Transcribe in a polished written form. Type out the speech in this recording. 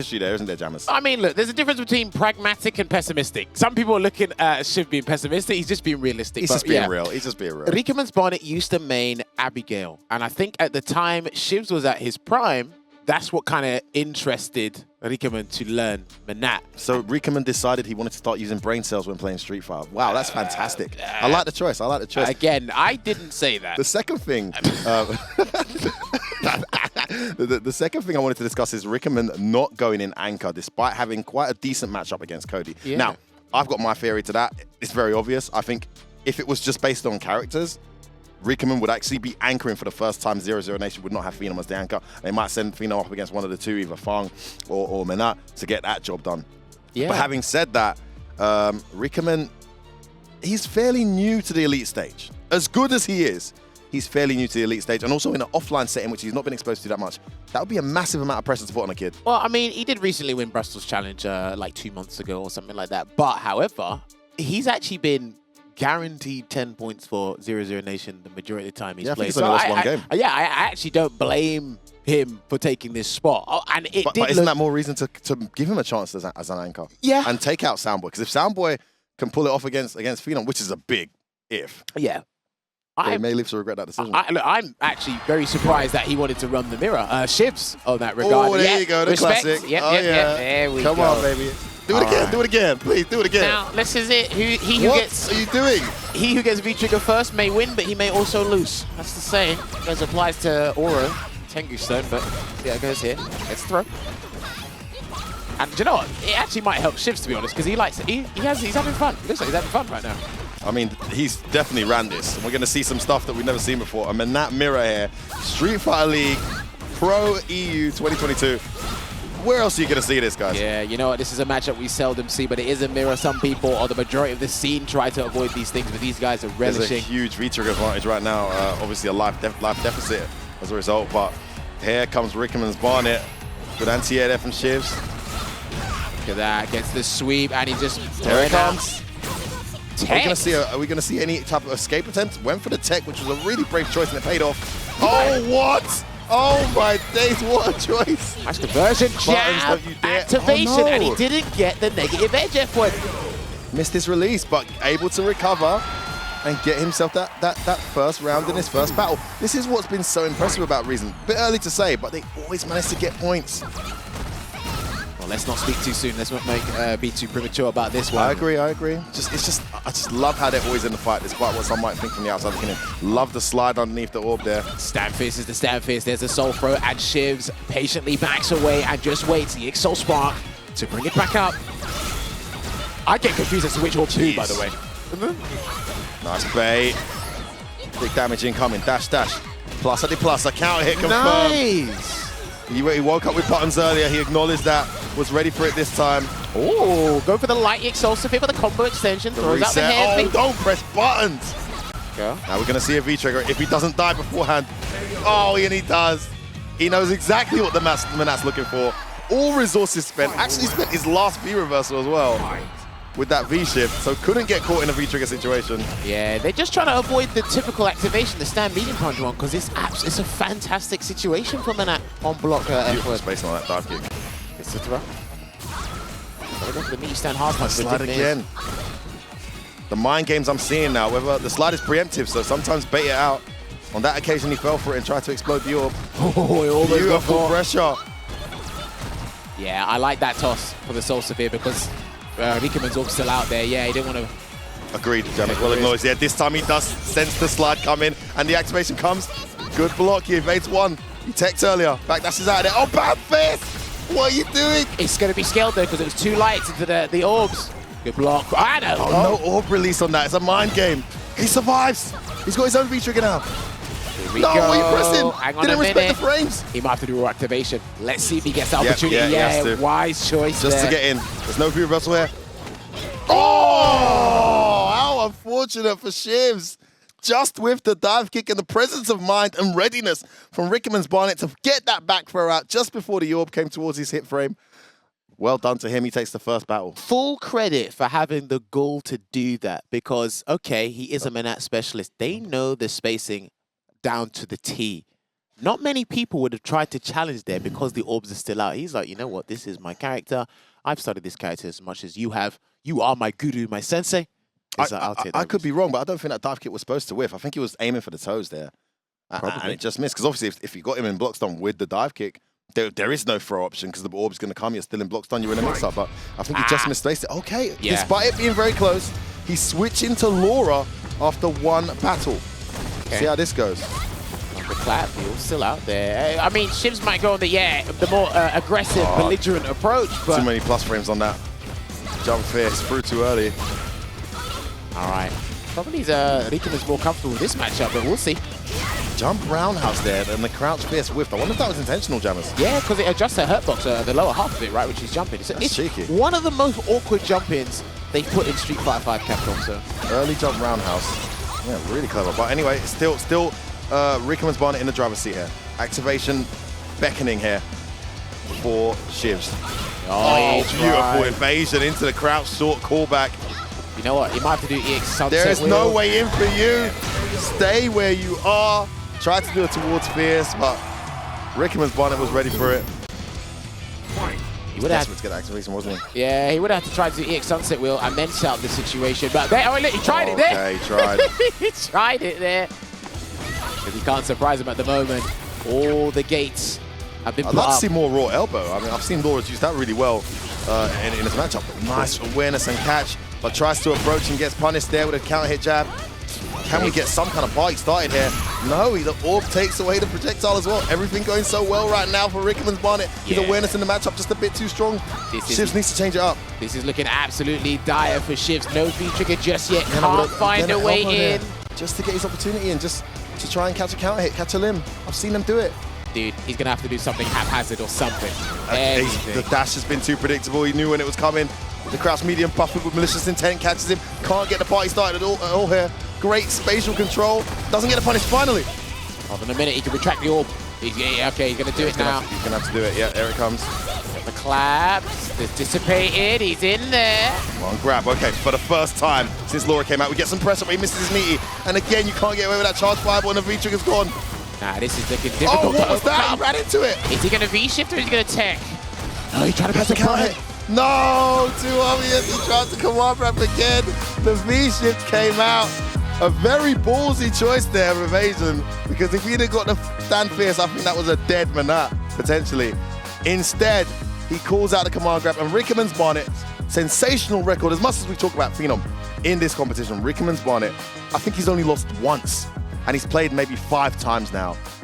chemistry there, isn't there, Jammers? I mean, look, there's a difference between pragmatic and pessimistic. Some people are looking at Shiv being pessimistic. He's just being realistic. He's just being real. He's just being real. Rikemansbarnet used to main Abigail. And I think at the time Shivs was at his prime, that's what kind of interested Rikeman to learn Menat. So Rikeman decided he wanted to start using brain cells when playing Street Fighter. Wow, that's fantastic. I like the choice. I like the choice. Again, I didn't say that. The second thing... the second thing I wanted to discuss is Rikeman not going in anchor despite having quite a decent matchup against Cody. Yeah. Now, I've got my theory to that. It's very obvious. I think if it was just based on characters, Rikeman would actually be anchoring for the first time. 0-0 Nation would not have Phenom as the anchor. They might send Phenom up against one of the two, either Fang or Menat, to get that job done. Yeah. But having said that, Rikeman, he's fairly new to the elite stage. As good as he is, he's fairly new to the elite stage, and also in an offline setting, which he's not been exposed to that much. That would be a massive amount of pressure to put on a kid. Well, I mean, he did recently win Bristol's Challenge like 2 months ago or something like that. But, however, he's actually been guaranteed 10 points for 0-0 Nation the majority of the time he's played. I think he's only lost one game. I actually don't blame him for taking this spot. Oh, and but isn't that more reason to give him a chance as an anchor? Yeah. And take out Soundboy? Because if Soundboy can pull it off against Phenom, which is a big if. Yeah. He may live to regret that decision. Look, I'm actually very surprised that he wanted to run the mirror. Shivs on that regard. Oh, there you go, the classic. Yep, oh, yep, yeah. yep. There we go. Come on, baby. Do it again, do it again. Please, do it again. Now, this is it. What are you doing? He who gets V-Trigger first may win, but he may also lose. That's the saying. It applies to Oro, Tengu Stone, but yeah, it goes here. Let's throw. And do you know what? It actually might help Shivs, to be honest, because he likes it. He's having fun. It looks like he's having fun right now. I mean, he's definitely ran this. And we're going to see some stuff that we've never seen before. A Menat mirror here. Street Fighter League Pro EU 2022. Where else are you going to see this, guys? Yeah, you know what? This is a matchup we seldom see, but it is a mirror. Some people, or the majority of the scene, try to avoid these things, but these guys are relishing. There's a huge V-trigger advantage right now. Obviously, a life deficit as a result, but here comes Rikemansbarnet with anti-air from Shivs. Look at that. Gets the sweep, and he just... Here it comes. Tech. Are we going to see any type of escape attempt? Went for the tech, which was a really brave choice, and it paid off. Oh, what? Oh my days, what a choice. Nice conversion, jab, activation, and he didn't get the negative edge F1. Missed his release, but able to recover and get himself that first round in his first battle. This is what's been so impressive about Reason. Bit early to say, but they always manage to get points. Well, let's not speak too soon. Let's not be too premature about this one. I agree. I just love how they're always in the fight, despite what some might think from the outside looking in. Love the slide underneath the orb there. Stand fist is the stand fist. There's a soul throw, and Shivs patiently backs away and just waits the Soul Spark to bring it back up. I get confused as to which orb to, by the way. Nice bait. Big damage incoming. Dash, dash. Plus, a counter hit confirmed. Nice. He woke up with buttons earlier. He acknowledged that. Was ready for it this time. Oh, go for the light explosive with a combo extension. Throws out the head. Oh, don't press buttons. Go. Now we're going to see a V-trigger if he doesn't die beforehand. Oh, and he does. He knows exactly what the Menat's looking for. All resources spent. Actually spent his last V-reversal as well with that V-shift, so couldn't get caught in a V-trigger situation. Yeah, they're just trying to avoid the typical activation, the stand medium punch one, because it's a fantastic situation for Menat on block Beautiful space on that dive kick. It's the throw. The meat stand hard punch. Slide again. The mind games I'm seeing now, whether the slide is preemptive, so sometimes bait it out. On that occasion, he fell for it and tried to explode the orb. Oh, beautiful pressure. Yeah, I like that toss for the Soul Sphere because Rikeman's orb still out there. Yeah, he didn't want to... Agreed, Jammers. Well acknowledged. Yeah, this time he does sense the slide come in, and the activation comes. Good block. He evades one. He teched earlier. Back dashes out of there. Oh, bad fist! What are you doing? It's going to be scaled though because it was too light into the orbs. Good block. I know. Oh, no orb release on that. It's a mind game. He survives. He's got his own V-trigger now. No, what are you pressing? Hang on Didn't respect the frames. He might have to do activation. Let's see if he gets the opportunity. Yeah, wise choice just to get in. There's no V-reversal here. Oh, how unfortunate for Shivs. Just with the dive kick and the presence of mind and readiness from Rikemansbarnet to get that back throw out just before the orb came towards his hit frame. Well done to him. He takes the first battle. Full credit for having the goal to do that because, okay, he is a Menat specialist. They know the spacing down to the T. not many people would have tried to challenge there because the orbs are still out. He's like, you know what? This is my character. I've studied this character as much as you have. You are my guru, my sensei. I could be wrong, but I don't think that dive kick was supposed to whiff. I think he was aiming for the toes there. Probably. And it just missed. Because obviously, if you got him in block stun with the dive kick, there is no throw option because the orb's going to come. You're still in block stun. You're in a mix-up. But I think he just misplaced it. Okay. Yeah. Despite it being very close, he's switching to Laura after one battle. Okay. See how this goes. The clap, he was still out there. I mean, Shivs might go on the more aggressive, belligerent approach. But too many plus frames on that. Jump fierce, through too early. All right. Probably Riken is more comfortable with this matchup, but we'll see. Jump roundhouse there, and the crouch fierce whiffed. I wonder if that was intentional, Jammers. Yeah, because it adjusts the hurtbox, the lower half of it, right, which is jumping. It's cheeky. One of the most awkward jump-ins they put in Street Fighter 5 Capcom. So early jump roundhouse. Yeah, really clever. But anyway, still Rikemansbarnet in the driver's seat here. Activation beckoning here for Shivs. Oh, beautiful evasion into the crouch short callback. You know what? You might have to do EX sunset. There is no way in for you. Stay where you are. Tried to do it towards Fierce, but Rikemansbarnet was ready for it. He would have to get activation, wasn't he? Yeah, he would have to try to do EX sunset wheel and then set up the situation. But there, he tried it there. Okay, he tried. He tried it there. Because he can't surprise him at the moment. All the gates have been put up. I'd like to see more raw elbow. I mean, I've seen Laura's use that really well in his matchup. Nice awareness and catch, but tries to approach and gets punished there with a counter hit jab. Can we get some kind of party started here? No, the orb takes away the projectile as well. Everything going so well right now for Rikemansbarnet. His awareness in the matchup just a bit too strong. Shivs needs to change it up. This is looking absolutely dire for Shivs. No V-trigger just yet. Can't find a way in. Just to get his opportunity and just to try and catch a counter hit, catch a limb. I've seen him do it. Dude, he's going to have to do something haphazard or something. The dash has been too predictable. He knew when it was coming. The crouch medium buffered with malicious intent catches him. Can't get the party started at all here. Great spatial control. Doesn't get a punish finally. Hold on a minute. He can retract the orb. Okay, he's going to do it now. He's going to have to do it. Yeah, there it comes. The claps. It's dissipated. He's in there. Come on, grab. Okay, for the first time since Laura came out, we get some pressure, but he misses his meaty. And again, you can't get away with that charge fireball and the V-trigger's gone. Nah, this is looking difficult. Oh, what was that? He ran into it. Is he going to V-shift or is he going to tech? Oh, he's trying to press the counter hit. No, too obvious. He tried to command wrap again. The V-shift came out. A very ballsy choice there of evasion, because if he'd have got the stand fierce, I think that was a dead Menat, potentially. Instead, he calls out the command grab, and Rikemansbarnet's sensational record, as much as we talk about Phenom in this competition, Rikemansbarnet, I think he's only lost once, and he's played maybe 5 times now.